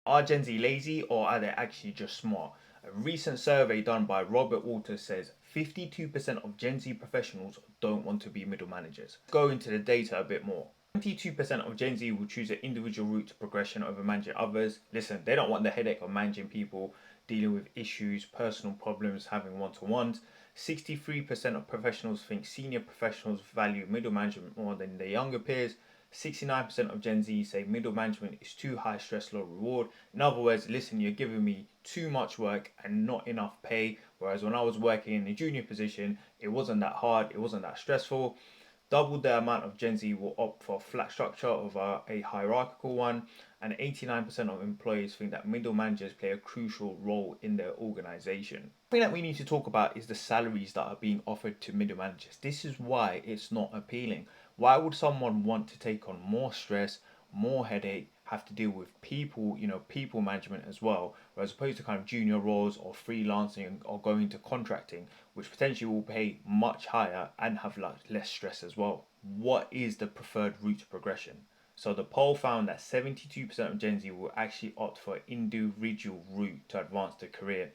Are Gen Z lazy or are they actually just smart? A recent survey done by Robert Walters says 52% of Gen Z professionals don't want to be middle managers. Let's go into the data a bit more. 22% of Gen Z will choose an individual route to progression over managing others. Listen, they don't want the headache of managing people, dealing with issues, personal problems, having one to ones. 63% of professionals think senior professionals value middle management more than their younger peers. 69% of Gen Z say middle management is too high stress, low reward. In other words, listen, you're giving me too much work and not enough pay. Whereas when I was working in a junior position, it wasn't that hard, it wasn't that stressful. Double the amount of Gen Z will opt for a flat structure over a hierarchical one, and 89% of employees think that middle managers play a crucial role in their organization. The thing that we need to talk about is the salaries that are being offered to middle managers. This is why it's not appealing. Why would someone want to take on more stress, more headache, have to deal with people, people management as well, as opposed to kind of junior roles or freelancing or going to contracting, which potentially will pay much higher and have less stress as well. What is the preferred route to progression? So the poll found that 72% of Gen Z will actually opt for an individual route to advance their career,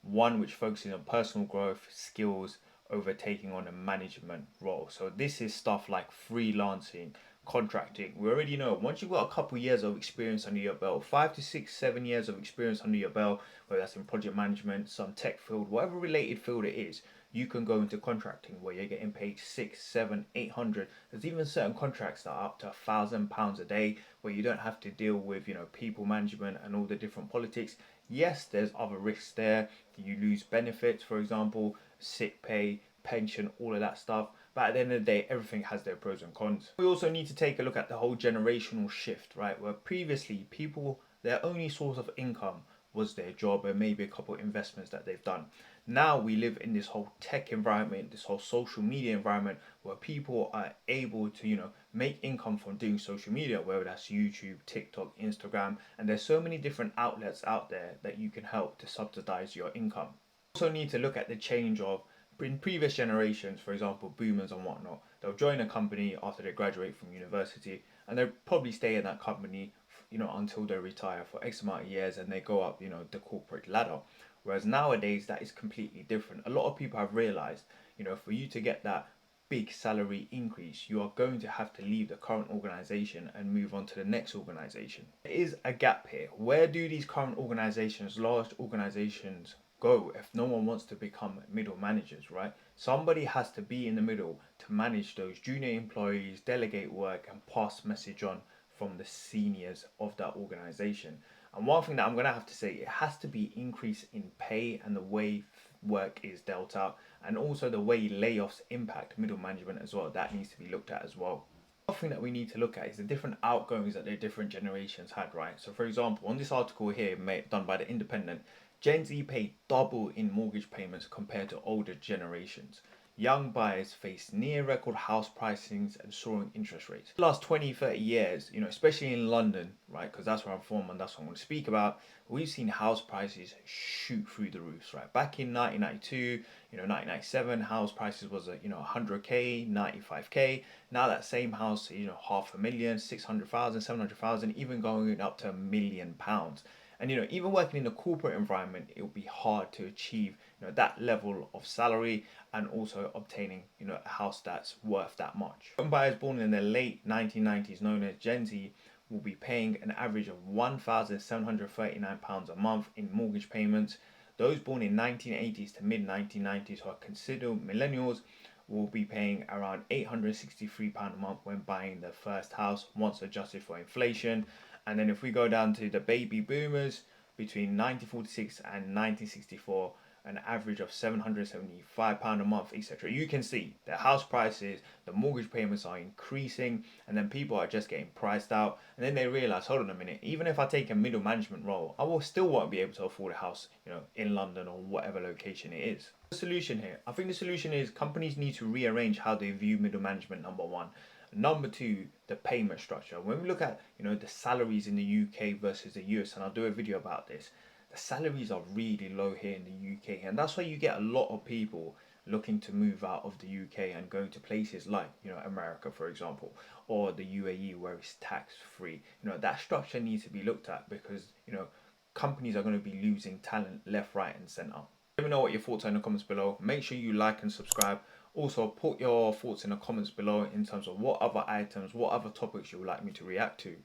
one which focuses on personal growth, skills, over taking on a management role. So this is stuff like freelancing, contracting. We already know once you've got a couple of years of experience under your belt, 5 to 6, 7 years of experience under your belt, whether that's in project management, some tech field, whatever related field it is, you can go into contracting where you're getting paid 6, 7, 800. There's even certain contracts that are up to £1,000 a day where you don't have to deal with people management and all the different politics. Yes, there's other risks there. You lose benefits, for example, sick pay, pension, all of that stuff. But at the end of the day, everything has their pros and cons. We also need to take a look at the whole generational shift, right? Where previously people, their only source of income was their job and maybe a couple of investments that they've done. Now we live in this whole tech environment, this whole social media environment where people are able to, make income from doing social media, whether that's YouTube, TikTok, Instagram, and there's so many different outlets out there that you can help to subsidize your income. Also need to look at the change of in previous generations, for example, boomers and whatnot. They'll join a company after they graduate from university, and they'll probably stay in that company, until they retire for X amount of years, and they go up, the corporate ladder. Whereas nowadays, that is completely different. A lot of people have realized, for you to get that big salary increase, you are going to have to leave the current organization and move on to the next organization. There is a gap here. Where do these current organizations, large organizations, go if no one wants to become middle managers, right? Somebody has to be in the middle to manage those junior employees, delegate work, and pass message on from the seniors of that organization. And one thing that I'm going to have to say, it has to be increase in pay and the way work is dealt out, and also the way layoffs impact middle management as well. That needs to be looked at as well. One thing that we need to look at is the different outgoings that the different generations had, right? So, for example, on this article here, done by the Independent, Gen Z pay double in mortgage payments compared to older generations. Young buyers face near record house pricings and soaring interest rates. The last 20, 30 years, especially in London, right, because that's where I'm from and that's what I'm going to speak about, we've seen house prices shoot through the roofs, right? Back in 1992, 1997, house prices was, 100K, 95K. Now that same house, half a million, 600,000, 700,000, even going up to £1 million. And even working in the corporate environment, it will be hard to achieve that level of salary and also obtaining a house that's worth that much. Home buyers born in the late 1990s, known as Gen Z, will be paying an average of £1,739 a month in mortgage payments. Those born in 1980s to mid 1990s who are considered millennials will be paying around £863 a month when buying their first house once adjusted for inflation. And then if we go down to the baby boomers between 1946 and 1964, an average of £775 a month, etc. You can see the house prices, the mortgage payments are increasing, and then people are just getting priced out. And then they realize, hold on a minute, even if I take a middle management role, I will still won't be able to afford a house, in London or whatever location it is. The solution here, I think the solution is companies need to rearrange how they view middle management, number one. Number two, the payment structure. When we look at the salaries in the UK versus the US, and I'll do a video about this, the salaries are really low here in the UK, and that's why you get a lot of people looking to move out of the UK and going to places like, America, for example, or the UAE where it's tax free. That structure needs to be looked at because, companies are going to be losing talent left, right, and center. Let me know what your thoughts are in the comments below. Make sure you like and subscribe. Also, put your thoughts in the comments below in terms of what other items, what other topics you would like me to react to.